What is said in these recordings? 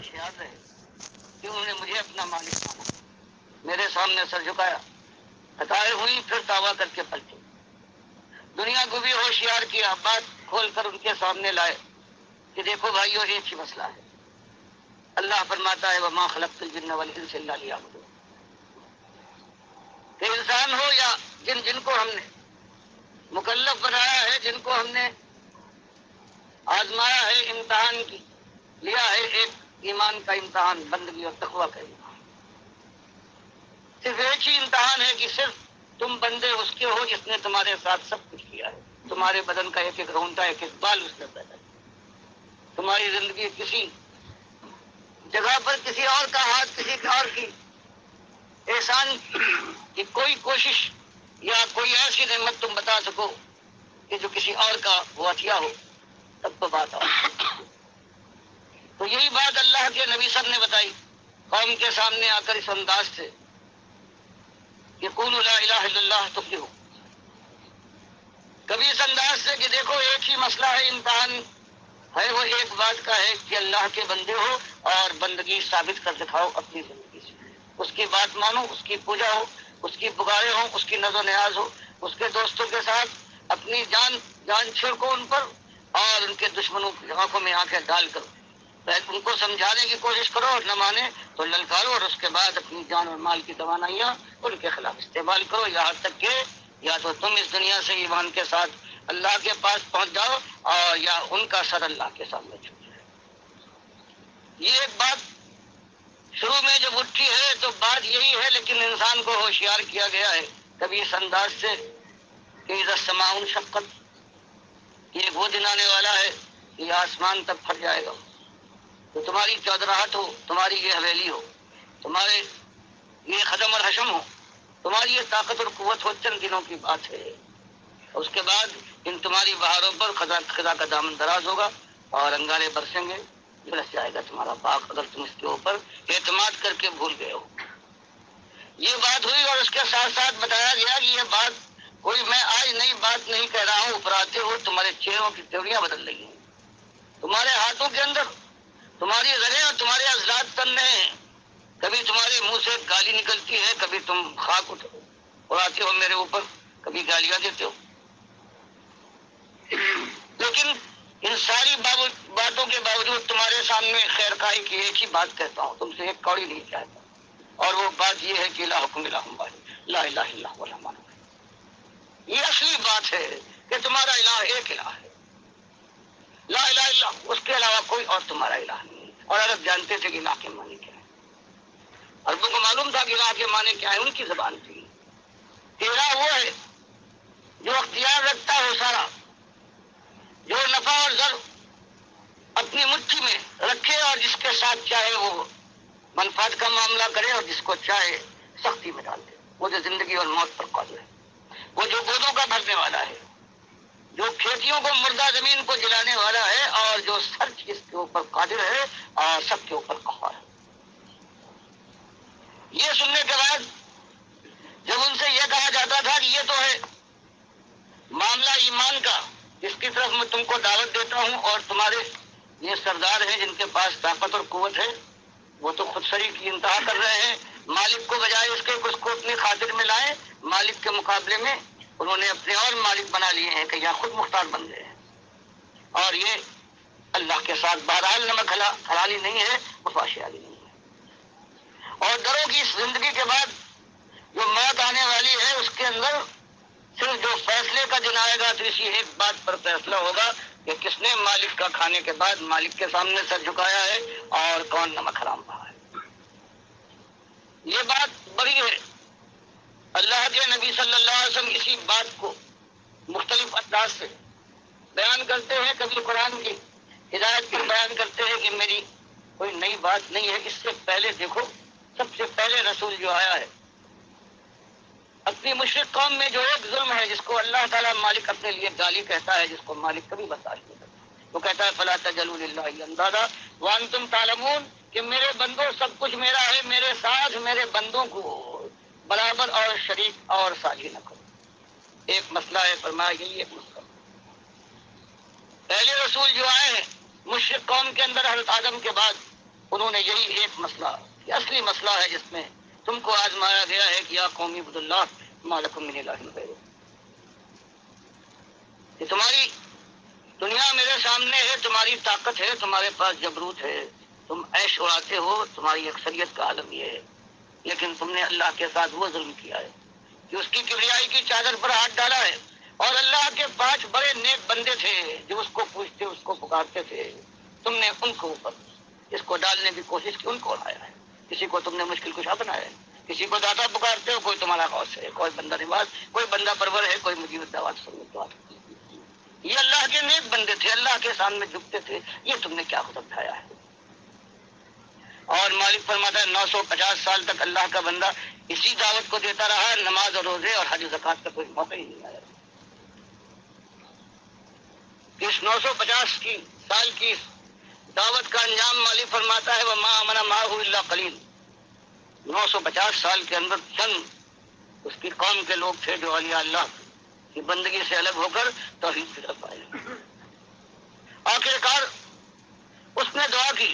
ہوشیار رہے کہ انہوں نے مجھے اپنا مالک مانا، میرے سامنے سر جھکایا، خطائیں ہوئی پھر توبہ کر کے پلٹے، دنیا کو بھی ہوشیار کیا، بات کھول کر ان کے سامنے لائے کہ دیکھو بھائیو ایک ہی مسئلہ ہے۔ اللہ فرماتا ہے وما خلقت الجن والانس الا لیعبدون، کہ انسان ہو یا جن کو ہم نے مکلف بنایا ہے، جن کو ہم نے آزمایا ہے، امتحان کی لیا ہے، ایک ایمان کا امتحان، بندگی اور تقویٰ کا امتحان، صرف ایک ہی امتحان ہے کہ صرف تم بندے اس کے ہو جس نے تمہارے ساتھ سب کچھ کیا ہے، تمہارے بدن کا ایک ایک رونٹا، ایک ایک بال اس نے پیدا کیا، تمہاری زندگی کسی جگہ پر کسی اور کا ہاتھ، کسی اور کی احسان کی کوئی کوشش یا کوئی ایسی نعمت تم بتا سکو کہ جو کسی اور کا وہ عطیہ ہو، تب تو بات آؤ۔ تو یہی بات اللہ کے نبی صاحب نے بتائی قوم کے سامنے آ کر اس انداز سے کہ قولوا لا الہ الا اللہ تفلحوا، کبھی اس انداز سے کہ دیکھو ایک ہی مسئلہ ہے، امتحان ہے، وہ ایک بات کا ہے کہ اللہ کے بندے ہو اور بندگی ثابت کر دکھاؤ اپنی زندگی سے، اس کی بات مانو، اس کی پوجا ہو، اس کی پکارے ہوں، اس کی نظر و نیاز ہو، اس کے دوستوں کے ساتھ اپنی جان چھڑکو ان پر، اور ان کے دشمنوں کی آنکھوں میں آنکھیں ڈال کر ان کو سمجھانے کی کوشش کرو، اور نہ مانے تو للکارو، اور اس کے بعد اپنی جان اور مال کی توانائیاں ان کے خلاف استعمال کرو، یہاں تک کہ یا تو تم اس دنیا سے ایمان کے ساتھ اللہ کے پاس پہنچ جاؤ، اور یا ان کا سر اللہ کے سامنے چھو جائے۔ یہ ایک بات شروع میں جب اٹھی ہے تو بات یہی ہے، لیکن انسان کو ہوشیار کیا گیا ہے کبھی اس انداز سے کہ اذا السماء انشقت، یہ وہ دن آنے والا ہے کہ یہ آسمان تک پھٹ جائے گا، تو تمہاری چودراہٹ ہو، تمہاری یہ حویلی ہو، تمہارے یہ خدم اور حشم ہو، تمہاری یہ طاقت اور قوت ہو، چند دنوں کی بات ہے۔ اس کے بعد ان تمہاری بہاروں پر خدا کا دامن دراز ہوگا اور انگارے برسیں گے، جھلس جائے گا تمہارا باغ اگر تم اس کے اوپر اعتماد کر کے بھول گئے ہو۔ یہ بات ہوئی، اور اس کے ساتھ ساتھ بتایا گیا کہ یہ بات کوئی میں آج نئی بات نہیں کہہ رہا ہوں، اوپر آتے ہو تمہارے چہروں کی تیوریاں بدل رہی ہیں، تمہارے ہاتھوں کے اندر تمہاری رگیں اور تمہارے عضلات تن رہے ہیں، کبھی تمہارے منہ سے گالی نکلتی ہے، کبھی تم خاک اڑاتے ہو میرے اوپر، کبھی گالیاں دیتے ہو، لیکن ان ساری باتوں کے باوجود تمہارے سامنے خیر خواہی کی ایک ہی بات کہتا ہوں، تم سے ایک کوڑی نہیں چاہتا، اور وہ بات یہ ہے کہ الہکم الہ واحد لا الہ الا هو الرحمن الرحیم۔ یہ اصلی بات ہے کہ تمہارا الہ ایک الہ ہے، لا الہ الا، اس کے علاوہ کوئی اور تمہارا الہ نہیں ہے۔ اور عرب جانتے تھے کہ الہ کے معنی کیا ہے، عربوں کو معلوم تھا کہ الہ کے معنی کیا ہے، ان کی زبان تھی کہ الہ وہ ہے جو اختیار رکھتا ہے سارا، جو نفع اور ضر اپنی مٹھی میں رکھے اور جس کے ساتھ چاہے وہ منفعت کا معاملہ کرے اور جس کو چاہے سختی میں ڈال دے، وہ جو زندگی اور موت پر قادر ہے، وہ جو گودوں کا بھرنے والا ہے، جو کھیتیوں کو مردہ زمین کو جلانے والا ہے، اور جو سر چیز کے اوپر قادر ہے اور سب کے اوپر قہار ہے۔ یہ سننے کے بعد جب ان سے یہ کہا جاتا تھا کہ یہ تو ہے معاملہ ایمان کا، اس کی طرف میں تم کو دعوت دیتا ہوں، اور تمہارے یہ سردار ہیں جن کے پاس طاقت اور قوت ہے، وہ تو خود سری کی انتہا کر رہے ہیں، مالک کو بجائے اس کے اس کو اپنی خاطر میں لائیں، مالک کے مقابلے میں انہوں نے اپنے اور مالک بنا لیے ہیں کہ یہاں خود مختار بن گئے ہیں، اور یہ اللہ کے ساتھ بہرحال نمک حلالی نہیں ہے، مفاشیالی نہیں ہے۔ اور ڈرو کی اس زندگی کے بعد جو موت آنے والی ہے، اس کے اندر صرف جو فیصلے کا دن آئے گا تو اسی ایک بات پر فیصلہ ہوگا کہ کس نے مالک کا کھانے کے بعد مالک کے سامنے سر جھکایا ہے اور کون نمک حرام رہا ہے۔ یہ بات بڑی ہے۔ اللہ کے نبی صلی اللہ علیہ وسلم اسی بات کو مختلف انداز سے بیان کرتے ہیں، کبھی قرآن کی ہدایت پر بیان کرتے ہیں کہ میری کوئی نئی بات نہیں ہے، اس سے پہلے دیکھو سب سے پہلے رسول جو آیا ہے اپنی مشرک قوم میں جو ایک ظلم ہے جس کو اللہ تعالیٰ مالک اپنے لیے گالی کہتا ہے، جس کو مالک کبھی برداشت نہیں کرتا، وہ کہتا ہے فلا تجعلوا للہ اندادا وانتم تعلمون، کہ میرے بندوں سب کچھ میرا ہے، میرے ساتھ میرے بندوں کو برابر اور شریک اور ساجی نہ کرو۔ ایک مسئلہ ہے، فرمایا یہی ایک مسئلہ۔ پہلے رسول جو آئے ہیں مشرک قوم کے اندر حضرت آدم کے بعد انہوں نے یہی ایک مسئلہ، یہ اصلی مسئلہ ہے جس میں تم کو آزمایا گیا ہے کہ یا قومی عبد اللہ ما لکم من الہ غیرہ، کہ تمہاری دنیا میرے سامنے ہے، تمہاری طاقت ہے، تمہارے پاس جبروت ہے، تم عیش اڑاتے ہو، تمہاری اکثریت کا عالم یہ ہے، لیکن تم نے اللہ کے ساتھ وہ ظلم کیا ہے کہ اس کی کبریائی کی چادر پر ہاتھ ڈالا ہے، اور اللہ کے 5 بڑے نیک بندے تھے جو اس کو پوچھتے، اس کو پکارتے تھے، تم نے ان کو اوپر اس کو ڈالنے کی کوشش کی، ان کو اڑایا ہے، کسی کو تم نے مشکل کشا بنایا ہے، کسی کو داتا پکارتے ہو، کوئی تمہارا غوث ہے، کوئی بندہ نواز، کوئی بندہ پرور ہے، کوئی مجیب الدعوات سنت۔ یہ اللہ کے نیک بندے تھے، اللہ کے سامنے جھکتے تھے، یہ تم نے کیا خود اٹھایا ہے؟ اور مالک فرماتا ہے 950 سال تک اللہ کا بندہ اسی دعوت کو دیتا رہا، نماز اور روزے اور حج و زکات کا کوئی موقع ہی نہیں آیا۔ اس 950 سال کی دعوت کا انجام مالک فرماتا ہے وما آمن معه الا قلیل، 950 سال کے اندر چند اس کی قوم کے لوگ تھے جو اولیاء اللہ کی بندگی سے الگ ہو کر توحید کی طرف آئے۔ آخرکار اس نے دعا کی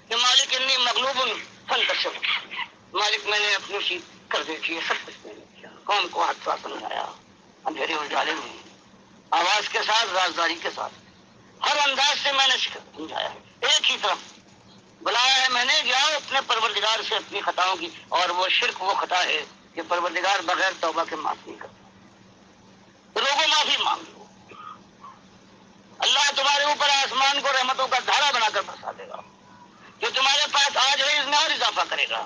کہ مالک انی مغلوب فانتصر، مالک میں نے اپنی سی کر دیکھی ہے، سب کچھ میں نے کیا، قوم کو حادثہ سمجھایا، اندھیرے اجالے میں آواز کے ساتھ، رازداری کے ساتھ، ہر انداز سے میں نے سمجھایا، ایک ہی طرف بلایا ہے میں نے، جاؤ اپنے پروردگار سے اپنی خطاؤں کی، اور وہ شرک وہ خطا ہے کہ پروردگار بغیر توبہ کے معاف نہیں کرتا، لوگوں معافی مانگ لو، اللہ تمہارے اوپر آسمان کو رحمتوں کا دھارا بنا کر برسا دے گا، جو تمہارے پاس آج ہے اس میں اور اضافہ کرے گا،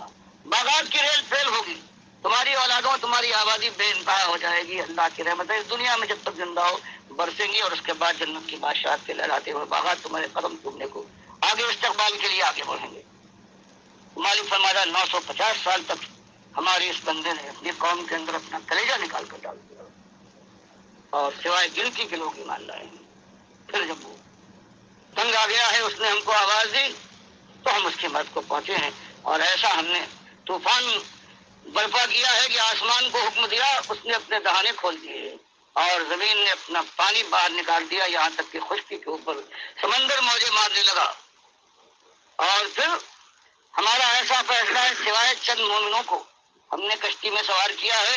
باغات کی ریل فیل ہوگی، تمہاری اولادوں تمہاری آبادی بے انتہا ہو جائے گی، اللہ کی رحمتیں اس دنیا میں جب تک زندہ ہو برسیں گی، اور اس کے بعد جنت کی بادشاہت کے لہراتے ہوئے باغات تمہارے قدم چومنے کو آگے استقبال کے لیے آگے بڑھیں گے۔ مالک فرمایا 950 سال تک ہمارے اس بندے نے اپنی قوم کے اندر اپنا کلیجہ نکال کر ڈال دیا، اور سوائے گنتی کے لوگ ایمان لائے ہیں۔ پھر جب وہ تنگ آ گیا ہے، اس نے ہم کو آواز دی تو ہم اس کی مدد کو پہنچے ہیں، اور ایسا ہم نے طوفان برپا کیا ہے کہ آسمان کو حکم دیا، اس نے اپنے دہانے کھول دیے، اور زمین نے اپنا پانی باہر نکال دیا، یہاں تک کہ خشکی کے اوپر سمندر موجیں مارنے لگا، اور پھر ہمارا ایسا فیصلہ ہے سوائے چند مومنوں کو ہم نے کشتی میں سوار کیا ہے،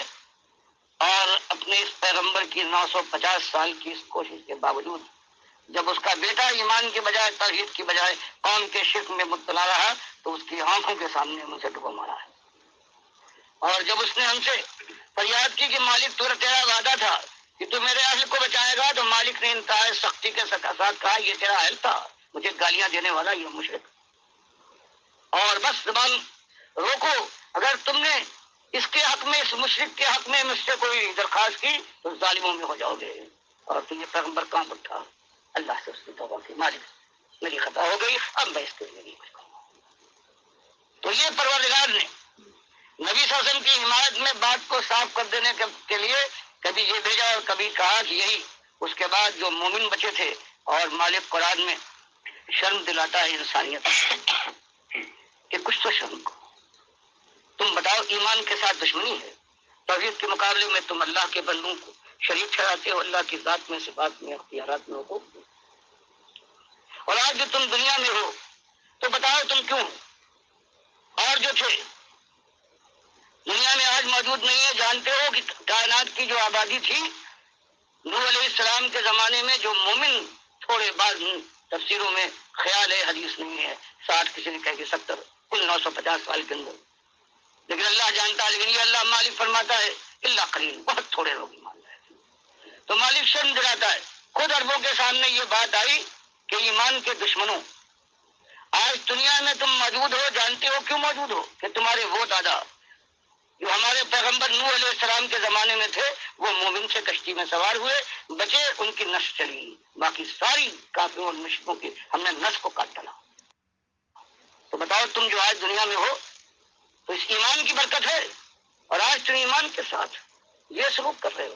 اور اپنے اس پیغمبر کی 950 سال کی اس کوشش کے باوجود جب اس کا بیٹا ایمان کے بجائے توحید کی بجائے قوم کے شرک میں مبتلا رہا تو اس کی آنکھوں کے سامنے ہم سے ڈبو مارا ہے، اور جب اس نے ہم سے فریاد کی کہ مالک تیرا وعدہ تھا کہ تو میرے اہل کو بچائے گا، تو مالک نے انتہائی سختی کے ساتھ کہا یہ تیرا اہل تھا، مجھے گالیاں دینے والا یہ مشرک، اور بس زبان روکو، اگر تم نے اس کے حق میں، اس مشرک کے حق میں مجھ سے کوئی درخواست کی تو ظالموں میں ہو جاؤ گے، اور تو یہ پیغمبر کام اٹھا، اللہ سے اس کی توبہ کی، مالک میری خطا ہو گئی، اب میں اس کے لیے نہیں کچھ کہوں گا۔ تو یہ پروردگار نے نبی صلی اللہ علیہ وسلم کی حمایت میں بات کو صاف کر دینے کے لیے کبھی یہ بھیجا اور کبھی کہا کہ یہی اس کے بعد جو مومن بچے تھے، اور مالک قرآن میں شرم دلاتا ہے انسانیت کہ کچھ تو شرم کو، تم بتاؤ ایمان کے ساتھ دشمنی ہے، توحید کے مقابلے میں تم اللہ کے بندوں کو شریک ٹھہراتے ہو، اللہ کی ذات میں، صفات میں، اختیارات میں ہو، اور آج جو تم دنیا میں ہو تو بتاؤ تم کیوں، اور جو تھے دنیا میں آج موجود نہیں ہے، جانتے ہو کہ کائنات کی جو آبادی تھی نوح علیہ السلام کے زمانے میں، جو مومن تھوڑے بعض تفسیروں میں خیال ہے، حدیث نہیں ہے، 60 کسی نے کہا کہ 70، کل 950 سال کے اندر، لیکن اللہ جانتا ہے، لیکن یہ اللہ مالک فرماتا ہے اللہ قلیل، بہت تھوڑے لوگ ایمان لائے، تو مالک شرم دلاتا ہے، خود عربوں کے سامنے یہ بات آئی کہ ایمان کے دشمنوں آج دنیا میں تم موجود ہو، جانتے ہو کیوں موجود ہو، کہ تمہارے وہ دادا جو ہمارے پیغمبر نوح علیہ السلام کے زمانے میں تھے وہ مومن سے کشتی میں سوار ہوئے، بچے، ان کی نس چلی، باقی ساری کافروں اور مشرکوں کی ہم نے نس کو کاٹ ڈالا۔ تو بتاؤ تم جو آج دنیا میں ہو تو اس ایمان کی برکت ہے، اور آج تم ایمان کے ساتھ یہ سلوک کر رہے ہو۔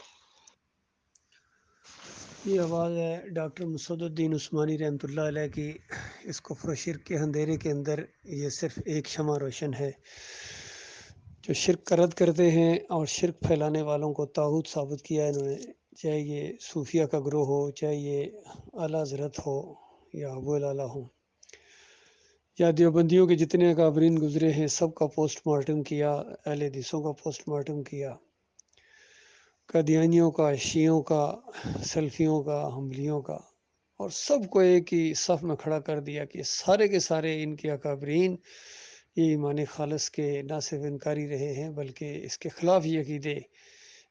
یہ آواز ہے ڈاکٹر مسعود الدین عثمانی رحمۃ اللہ علیہ کی۔ اس کفر و شرک کے اندھیرے کے اندر یہ صرف ایک شمع روشن ہے، جو شرک کا رد کرتے ہیں اور شرک پھیلانے والوں کو طاغوت ثابت کیا ہے انہوں نے، چاہے یہ صوفیہ کا گروہ ہو، چاہے یہ اعلیٰ حضرت ہو یا ابو الاعلیٰ ہو۔ یا دیوبندیوں کے جتنے اکابرین گزرے ہیں سب کا پوسٹ مارٹم کیا، اہل حدیثوں کا پوسٹ مارٹم کیا، قادیانیوں کا، شیعوں کا، سلفیوں کا، حنبلیوں کا، اور سب کو ایک ہی صف میں کھڑا کر دیا کہ سارے کے سارے ان کے اکابرین یہ ایمان خالص کے نہ صرف انکاری رہے ہیں بلکہ اس کے خلاف یہ عقیدے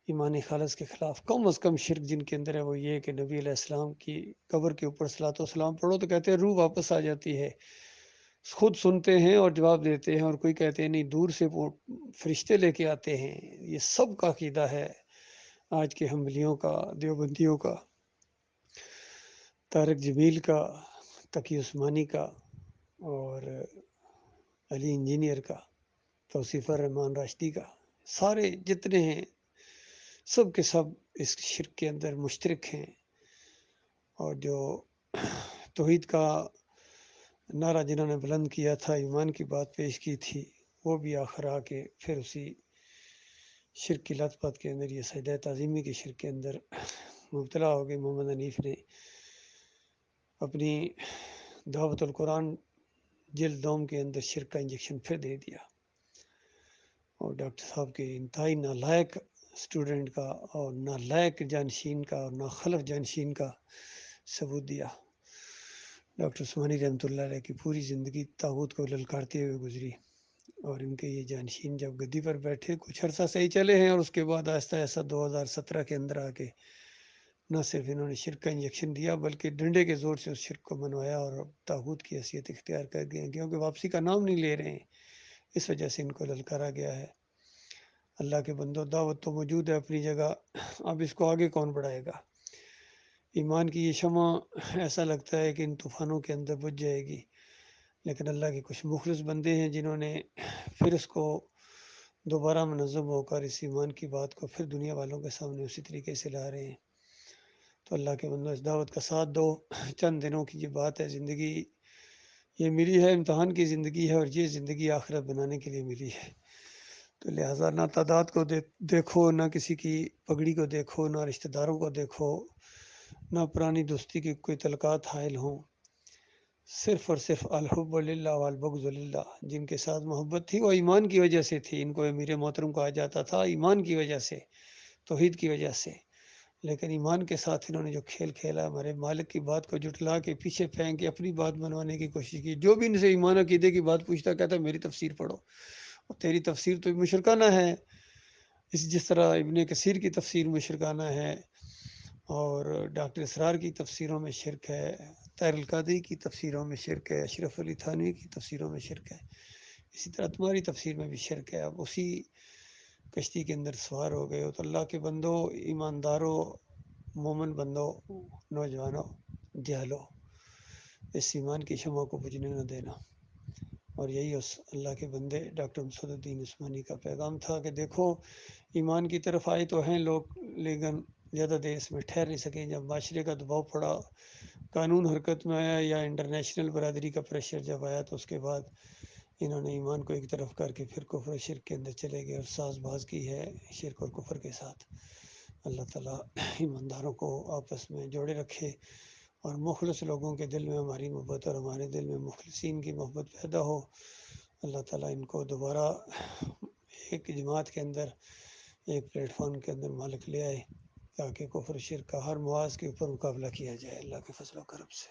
ایمان خالص کے خلاف کم از کم شرک جن کے اندر ہے وہ یہ کہ نبی علیہ السلام کی قبر کے اوپر صلاۃ و سلام پڑھو تو کہتے ہیں روح واپس آ جاتی ہے، خود سنتے ہیں اور جواب دیتے ہیں، اور کوئی کہتے ہیں نہیں دور سے وہ فرشتے لے کے آتے ہیں۔ یہ سب کا عقیدہ ہے آج کے حنبلیوں کا، دیوبندیوں کا، طارق جمیل کا، تقی عثمانی کا، اور علی انجینئر کا، توصیف الرحمان راشدی کا، سارے جتنے ہیں سب کے سب اس شرک کے اندر مشترک ہیں۔ اور جو توحید کا نعرہ جنہوں نے بلند کیا تھا، ایمان کی بات پیش کی تھی، وہ بھی آخر آ کے پھر اسی شرک کی لت پت کے اندر، یہ سجدہ تعظیمی کے شرک کے اندر مبتلا ہو گئے۔ محمد حنیف نے اپنی دعوت القرآن جلد دوم کے اندر شرک کا انجیکشن پھر دے دیا، اور ڈاکٹر صاحب کے انتہائی نالائق اسٹوڈنٹ کا اور نالائق جانشین کا اور ناخلف جانشین کا ثبوت دیا۔ ڈاکٹر عثمانی رحمۃ اللہ علیہ کی پوری زندگی طاغوت کو للکارتے ہوئے گزری، اور ان کے یہ جانشین جب گدی پر بیٹھے کچھ عرصہ صحیح چلے ہیں، اور اس کے بعد آہستہ آہستہ 2017 کے اندر آ کے نہ صرف انہوں نے شرک کا انجیکشن دیا بلکہ ڈنڈے کے زور سے اس شرک کو منوایا اور طاغوت کی حیثیت اختیار کر گئے، کیونکہ واپسی کا نام نہیں لے رہے ہیں، اس وجہ سے ان کو للکارا گیا ہے۔ اللہ کے بندو، دعوت تو موجود ہے اپنی جگہ، اب اس کو آگے کون بڑھائے گا؟ ایمان کی یہ شمع ایسا لگتا ہے کہ ان طوفانوں کے اندر بجھ جائے گی، لیکن اللہ کے کچھ مخلص بندے ہیں جنہوں نے پھر اس کو دوبارہ منظم ہو کر اس ایمان کی بات کو پھر دنیا والوں کے سامنے اسی طریقے سے لا رہے ہیں۔ تو اللہ کے بندو اس دعوت کا ساتھ دو، چند دنوں کی یہ بات ہے، زندگی یہ ملی ہے، امتحان کی زندگی ہے، اور یہ زندگی آخرت بنانے کے لیے ملی ہے۔ تو لہٰذا نہ تعداد کو دیکھو، نہ کسی کی پگڑی کو دیکھو، نہ رشتہ داروں کو دیکھو، نہ پرانی دوستی کی کوئی تعلقات حائل ہوں، صرف اور صرف الحب للہ والبغض للہ، جن کے ساتھ محبت تھی وہ ایمان کی وجہ سے تھی، ان کو امیر محترم کہا جاتا تھا ایمان کی وجہ سے، توحید کی وجہ سے، لیکن ایمان کے ساتھ انہوں نے جو کھیل کھیلا، ہمارے مالک کی بات کو جٹلا کے پیچھے پھینک کے اپنی بات بنوانے کی کوشش کی۔ جو بھی ان سے ایمان عقیدے کی بات پوچھتا کہتا میری تفسیر پڑھو، اور تیری تفسیر تو مشرکانہ ہے، جس طرح ابن کثیر کی تفسیر مشرکانہ ہے، اور ڈاکٹر اسرار کی تفسیروں میں شرک ہے، طاہر القادری کی تفسیروں میں شرک ہے، اشرف علی تھانوی کی تفسیروں میں شرک ہے، اسی طرح تمہاری تفسیر میں بھی شرک ہے۔ اب اسی کشتی کے اندر سوار ہو گئے ہو، تو اللہ کے بندو، ایمانداروں، مومن بندو، نوجوانوں، جہلو، اس ایمان کی شمع کو بجھنے نہ دینا۔ اور یہی اس اللہ کے بندے ڈاکٹر مسعود الدین عثمانی کا پیغام تھا کہ دیکھو ایمان کی طرف آئے تو ہیں لوگ، لیکن زیادہ دیر اس میں ٹھہر نہیں سکیں۔ جب معاشرے کا دباؤ پڑا، قانون حرکت میں آیا، یا انٹرنیشنل برادری کا پریشر جب آیا، تو اس کے بعد انہوں نے ایمان کو ایک طرف کر کے پھر کفر و شرک کے اندر چلے گئے، اور ساز باز کی ہے شرک اور کفر کے ساتھ۔ اللہ تعالیٰ ایمانداروں کو آپس میں جوڑے رکھے، اور مخلص لوگوں کے دل میں ہماری محبت اور ہمارے دل میں مخلصین کی محبت پیدا ہو۔ اللہ تعالیٰ ان کو دوبارہ ایک جماعت کے اندر، ایک پلیٹ فارم کے اندر مالک لے آئے، تاکہ کفر و شرک کا ہر محاذ کے اوپر مقابلہ کیا جائے اللہ کے فضل و کرم سے۔